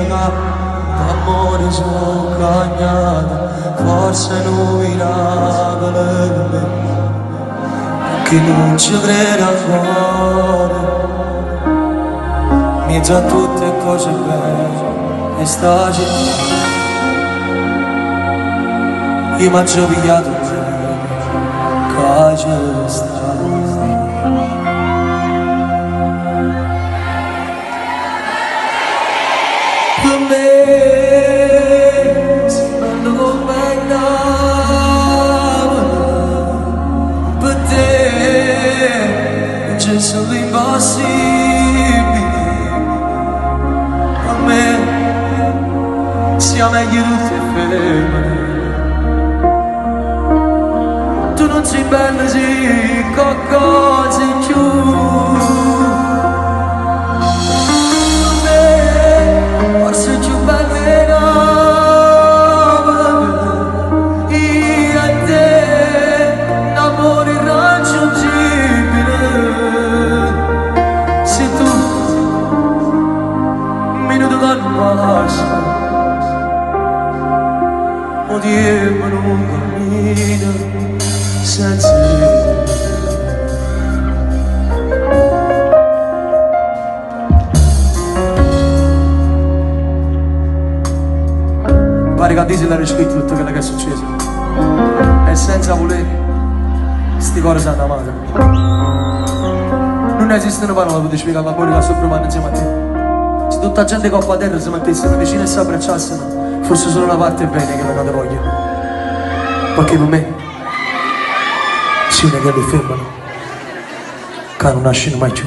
raga, d'amore sono cagnata, forse lui la voleva, che non ci crede ancora. Mezzo a tutte cose belle e stagi, io mi ho pigliato che c'è stato. Per me si fanno compagna, per te non c'è solo impossibile. Per me sia meglio tutte femmine. Tu non sei bella, sì, qualcosa in più. Oddio non cammina senza te. Pare che Disney l'ha scritto tutto quello che è successo e senza volere sti cose sanno amate. Non esistono parole per spiegare l'amore che ha sopra insieme a te. Se tutta la gente coppa a terra si mettessero vicino e si abbracciassero, forse solo una parte è bene che non te voglio, perché per me si una che li fermano che non nascono mai più.